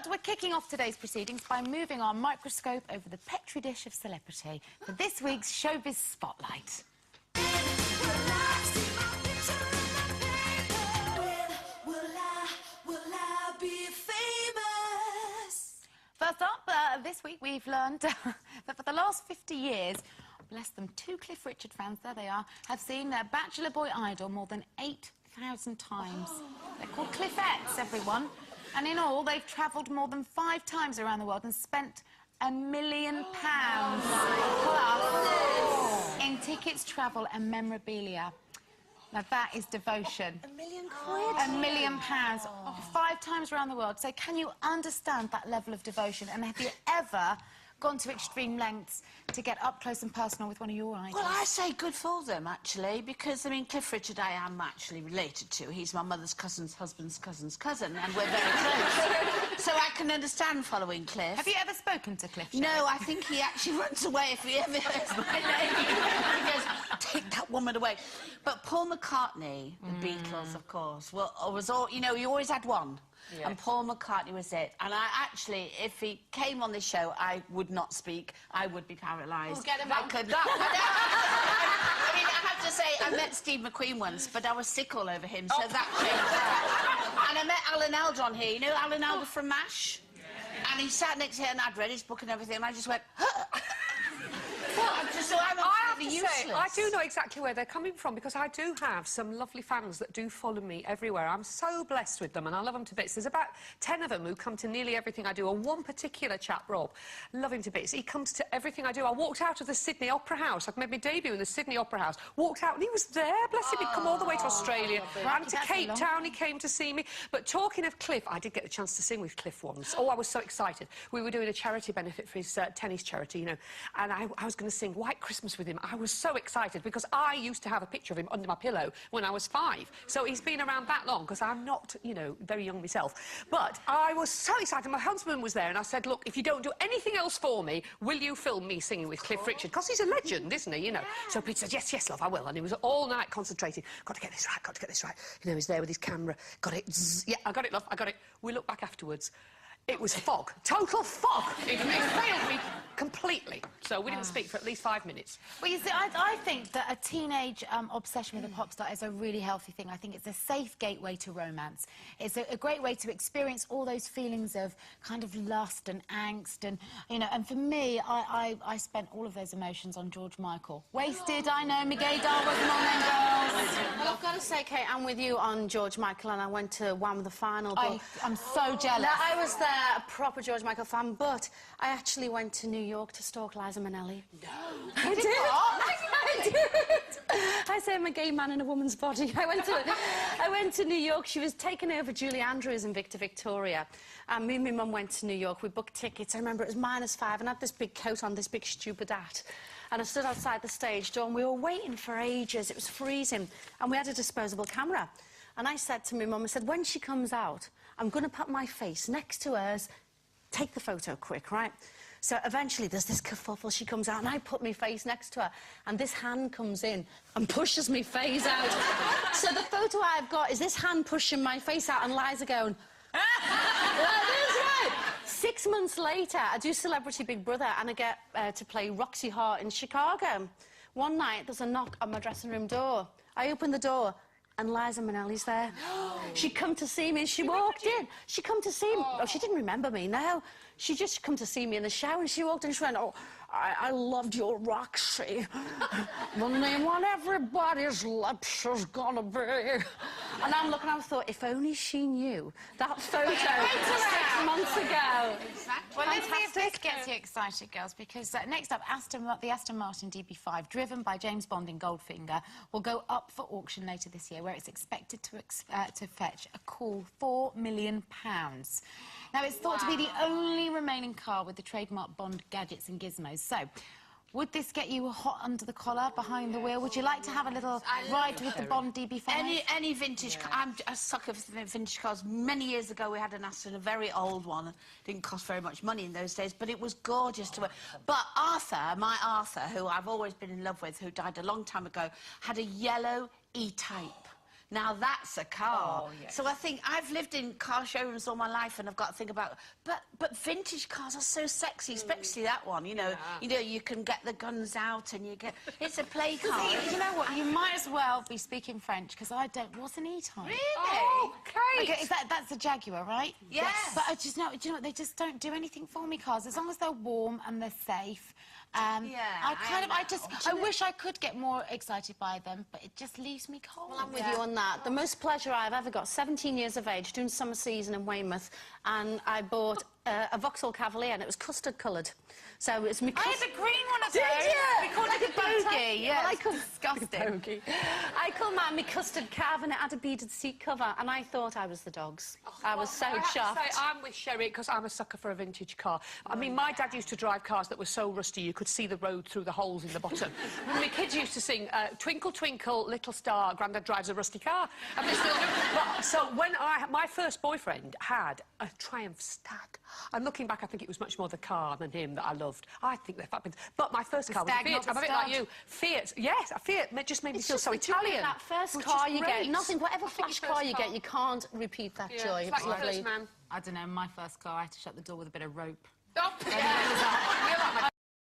But we're kicking off today's proceedings by moving our microscope over the petri dish of celebrity for this week's Showbiz Spotlight. First up, this week we've learned that for the last 50 years, bless them, two Cliff Richard fans, there they are, have seen their Bachelor Boy idol more than 8,000 times. They're called Cliffettes, everyone. And in all, they've travelled more than 5 times around the world and spent £1 million plus in tickets, travel and memorabilia. Now, that is devotion. £1 million? £1 million. 5 times around the world. So can you understand that level of devotion? And have you ever gone to extreme lengths to get up close and personal with one of your idols? Well, I say good for them, actually, because, I mean, Cliff Richard I am actually related to. He's my mother's cousin's husband's cousin's cousin, and we're very close. So I can understand following Cliff. Have you ever spoken to Cliff? No, I think he actually runs away if he ever hears my name. He goes, take that woman away. But Paul McCartney, the Beatles, of course, was all, you know, you always had one. Yeah. And Paul McCartney was it. And I actually, if he came on this show, I would not speak. I would be paralysed. Oh, get him I could not. I mean, I have to say, I met Steve McQueen once, but I was sick all over him, so that changed that. And I met Alan Alda on here. You know Alan Alda from MASH? Yeah. And he sat next to her and I'd read his book and everything, and I just went, so I'm absolutely useless. I do know exactly where they're coming from, because I do have some lovely fans that do follow me everywhere. I'm so blessed with them and I love them to bits. There's about 10 of them who come to nearly everything I do, and one particular chap, Rob, love him to bits. He comes to everything I do. I walked out of the Sydney Opera House. I've made my debut in the Sydney Opera House. Walked out and he was there, bless him. He'd come all the way to Australia and to Cape Town. He came to see me. But talking of Cliff, I did get the chance to sing with Cliff once. Oh, I was so excited. We were doing a charity benefit for his tennis charity, you know, and I was going to sing White Christmas with him. I was so excited because I used to have a picture of him under my pillow when I was 5. So he's been around that long, because I'm not, you know, very young myself. But I was so excited. My husband was there and I said, look, if you don't do anything else for me, will you film me singing with Cliff Richard? Because he's a legend, isn't he, you know? Yeah. So Peter said, yes, yes, love, I will. And he was all night concentrating. Got to get this right, got to get this right. You know, he's there with his camera. Got it. Zzz. Yeah, I got it, love, I got it. We looked back afterwards. It was fog. Total fog. It failed me completely. So we didn't speak for at least 5 minutes. Well, you see, I think that a teenage obsession with a pop star is a really healthy thing. I think it's a safe gateway to romance. It's a great way to experience all those feelings of kind of lust and angst, and, you know, and for me, I spent all of those emotions on George Michael. Wasted, I know, my gaydar wasn't on them, girls. Well, I've got to say, Kate, I'm with you on George Michael, and I went to Wham! The final. But I'm so jealous. I was there, a proper George Michael fan, but I actually went to New York to stalk Liza Minnelli. No. I did. I did. I say I'm a gay man in a woman's body. I went to New York. She was taking over Julie Andrews and Victor Victoria. And me and my mum went to New York. We booked tickets. I remember it was -5, and I had this big coat on, this big stupid hat. And I stood outside the stage door, and we were waiting for ages. It was freezing. And we had a disposable camera. And I said to my mum, I said, when she comes out, I'm going to put my face next to hers. Take the photo quick, right? So eventually there's this kerfuffle. She comes out and I put my face next to her, and this hand comes in and pushes me face out. So the photo I've got is this hand pushing my face out and Liza going, like this, right? 6 months later, I do Celebrity Big Brother and I get to play Roxy Hart in Chicago. One night there's a knock on my dressing room door. I open the door and Liza Minnelli's there. She come to see me and she walked in. She come to see me. Oh, she didn't remember me, no. She just come to see me in the shower and she walked in and she went, oh, I loved your Roxy. The name on everybody's lips is gonna be. And I'm looking, I thought, if only she knew that photo 6 months ago. Exactly. Well, let's see if this gets you excited, girls, because next up, the Aston Martin DB5, driven by James Bond in Goldfinger, will go up for auction later this year, where it's expected to fetch a cool £4 million. Now, it's thought to be the only remaining car with the trademark Bond gadgets and gizmos. So, would this get you hot under the collar, behind the wheel? Would you like to have a little ride with the Bond DB5? Any vintage car. I'm a sucker for vintage cars. Many years ago, we had an Aston, a very old one. It didn't cost very much money in those days, but it was gorgeous to wear. But Arthur, my Arthur, who I've always been in love with, who died a long time ago, had a yellow E-Type. Now that's a car. Oh, yes. So I think I've lived in car showrooms all my life, and I've got to think about. But vintage cars are so sexy, especially that one. You know, you can get the guns out, and you get. It's a play car. You know what? You might as well be speaking French because I don't. What's an E-Type? Really? Oh, Kate! Okay, that's a Jaguar, right? Yes. But I just know. Do you know what? They just don't do anything for me. Cars, as long as they're warm and they're safe. I wish I could get more excited by them, but it just leaves me cold. Well, I'm with you on that. The most pleasure I've ever got, 17 years of age, doing summer season in Weymouth, and I bought a Vauxhall Cavalier, and it was custard-coloured. So it's me. I had a green one of Did those. you? We called it a bogey. Yeah, Well, I it's call disgusting. I called mine my custard cav, and it had a beaded seat cover, and I thought I was the dogs. I was so I have to shocked. say, I'm with Sherry because I'm a sucker for a vintage car. I mean, my dad used to drive cars that were so rusty you could see the road through the holes in the bottom. When my kids used to sing, Twinkle, Twinkle, Little Star, Grandad drives a rusty car. And they still do. But, so when my first boyfriend had a Triumph Stag, and looking back, I think it was much more the car than him that I loved. I think they're fabulous. But my first car was a Stag, Fiat. not the I'm a bit Star. like you. Fiat, yes, a Fiat just made me It's feel just so the joy of Italian. that first which car is you get. great. Nothing, whatever I think flash your car first you get, you can't repeat that joy. It's It like was your first lovely. man. I don't know. My first car, I had to shut the door with a bit of rope. Oh, yeah.